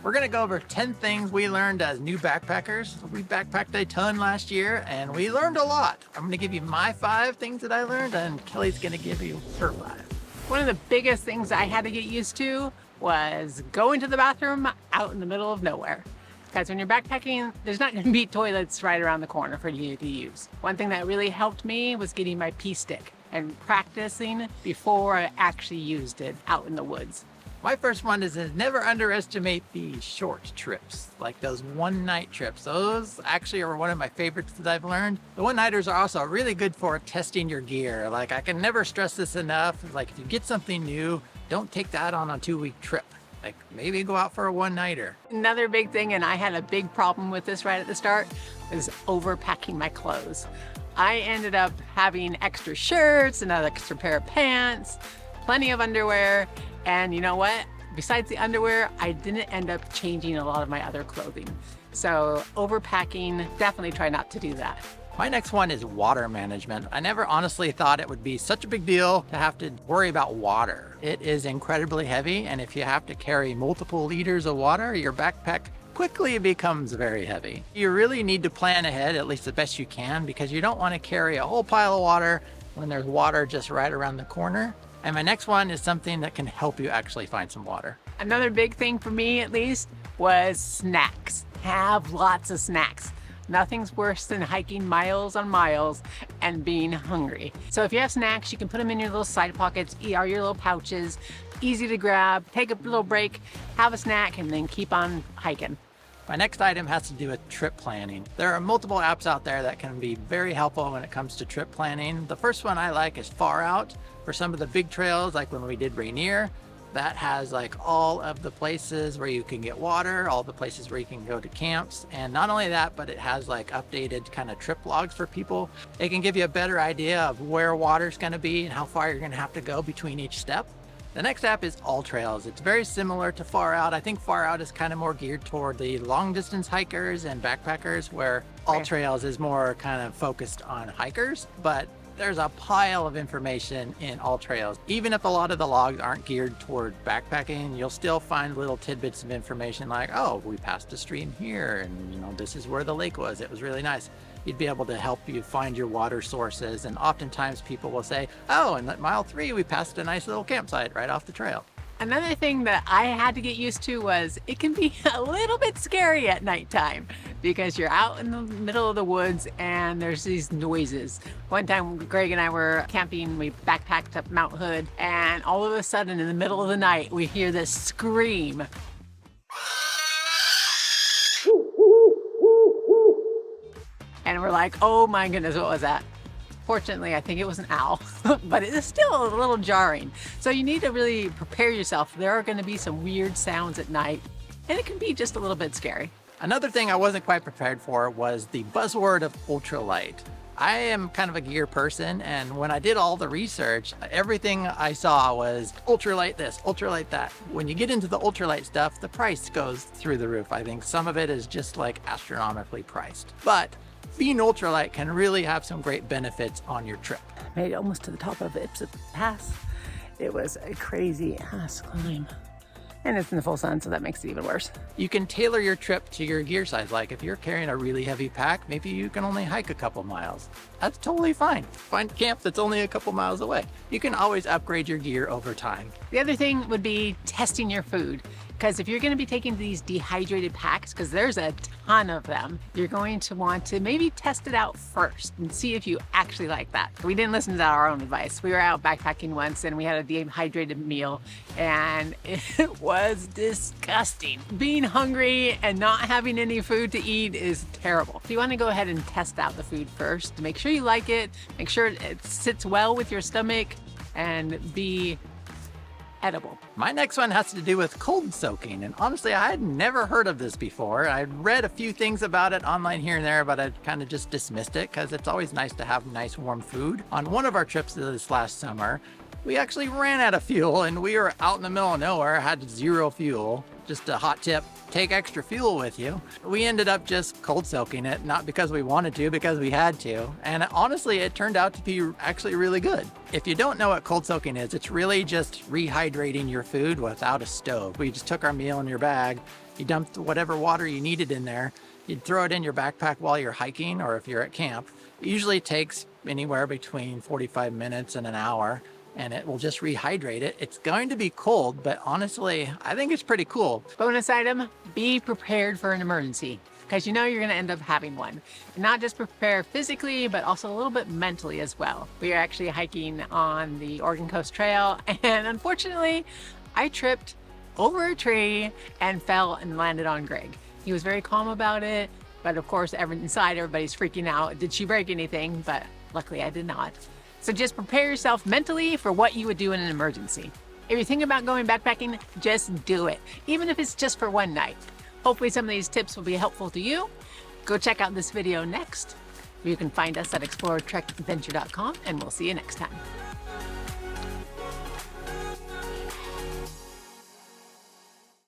We're gonna go over 10 things we learned as new backpackers. We backpacked a ton last year and we learned a lot. I'm gonna give you my 5 things that I learned and Kelly's gonna give you her 5. One of the biggest things I had to get used to was going to the bathroom out in the middle of nowhere. Because when you're backpacking, there's not gonna be toilets right around the corner for you to use. One thing that really helped me was getting my pee stick and practicing before I actually used it out in the woods. My first one is to never underestimate the short trips, like those one-night trips. Those actually are one of my favorites that I've learned. The one-nighters are also really good for testing your gear. Like, I can never stress this enough. Like, if you get something new, don't take that on a 2-week trip. Like, maybe go out for a one-nighter. Another big thing, and I had a big problem with this right at the start, is overpacking my clothes. I ended up having extra shirts, another extra pair of pants, plenty of underwear, and you know what? Besides the underwear, I didn't end up changing a lot of my other clothing. So overpacking, definitely try not to do that. My next one is water management. I never honestly thought it would be such a big deal to have to worry about water. It is incredibly heavy, and if you have to carry multiple liters of water, your backpack quickly becomes very heavy. You really need to plan ahead, at least the best you can, because you don't want to carry a whole pile of water when there's water just right around the corner. And my next one is something that can help you actually find some water. Another big thing for me, at least, was snacks. Have lots of snacks. Nothing's worse than hiking miles on miles and being hungry. So if you have snacks, you can put them in your little side pockets or your little pouches. Easy to grab, take a little break, have a snack, and then keep on hiking. My next item has to do with trip planning. There are multiple apps out there that can be very helpful when it comes to trip planning. The first one I like is FarOut. For some of the big trails, like when we did Rainier, that has like all of the places where you can get water, all the places where you can go to camps. And not only that, but it has like updated kind of trip logs for people. It can give you a better idea of where water's gonna be and how far you're gonna have to go between each step. The next app is AllTrails. It's very similar to FarOut. I think FarOut is kind of more geared toward the long distance hikers and backpackers, where AllTrails is more kind of focused on hikers, but there's a pile of information in AllTrails. Even if a lot of the logs aren't geared toward backpacking, you'll still find little tidbits of information like, oh, we passed a stream here, and you know, this is where the lake was. It was really nice. You'd be able to help you find your water sources, and oftentimes people will say, oh, and at mile 3 we passed a nice little campsite right off the trail. Another thing that I had to get used to was it can be a little bit scary at nighttime because you're out in the middle of the woods and there's these noises. One time Greg and I were camping, we backpacked up Mount Hood, and all of a sudden in the middle of the night we hear this scream. And we're like, oh my goodness, what was that? Fortunately, I think it was an owl, but it is still a little jarring. So you need to really prepare yourself. There are going to be some weird sounds at night, and it can be just a little bit scary. Another thing I wasn't quite prepared for was the buzzword of ultralight. I am kind of a gear person, and when I did all the research, everything I saw was ultralight this, ultralight that. When you get into the ultralight stuff, the price goes through the roof. I think some of it is just like astronomically priced. But being ultralight can really have some great benefits on your trip. Made it almost to the top of Ipsit Pass. It was a crazy ass climb. And it's in the full sun, so that makes it even worse. You can tailor your trip to your gear size. Like if you're carrying a really heavy pack, maybe you can only hike a couple miles. That's totally fine. Find a camp that's only a couple miles away. You can always upgrade your gear over time. The other thing would be testing your food. Because if you're going to be taking these dehydrated packs, because there's a ton of them, you're going to want to maybe test it out first and see if you actually like that. We didn't listen to our own advice. We were out backpacking once and we had a dehydrated meal and it was disgusting. Being hungry and not having any food to eat is terrible. So you want to go ahead and test out the food first to make sure you like it, make sure it sits well with your stomach, and be edible. My next one has to do with cold soaking, and honestly I had never heard of this before. I'd read a few things about it online here and there, but I kind of just dismissed it because it's always nice to have nice warm food. On one of our trips this last summer, we actually ran out of fuel and we were out in the middle of nowhere, had 0 fuel. Just a hot tip, take extra fuel with you. We ended up just cold soaking it, not because we wanted to, because we had to. And honestly, it turned out to be actually really good. If you don't know what cold soaking is, it's really just rehydrating your food without a stove. We just took our meal in your bag You dumped whatever water you needed in there. You'd throw it in your backpack while you're hiking or if you're at camp. It usually takes anywhere between 45 minutes and an hour, and it will just rehydrate it. It's going to be cold, but honestly, I think it's pretty cool. Bonus item, be prepared for an emergency, because you know you're gonna end up having one. And not just prepare physically, but also a little bit mentally as well. We are actually hiking on the Oregon Coast Trail, and unfortunately, I tripped over a tree and fell and landed on Greg. He was very calm about it, but of course, inside everybody's freaking out. Did she break anything? But luckily I did not. So just prepare yourself mentally for what you would do in an emergency. If you're thinking about going backpacking, just do it, even if it's just for one night. Hopefully some of these tips will be helpful to you. Go check out this video next. You can find us at explorertrekadventure.com, and we'll see you next time.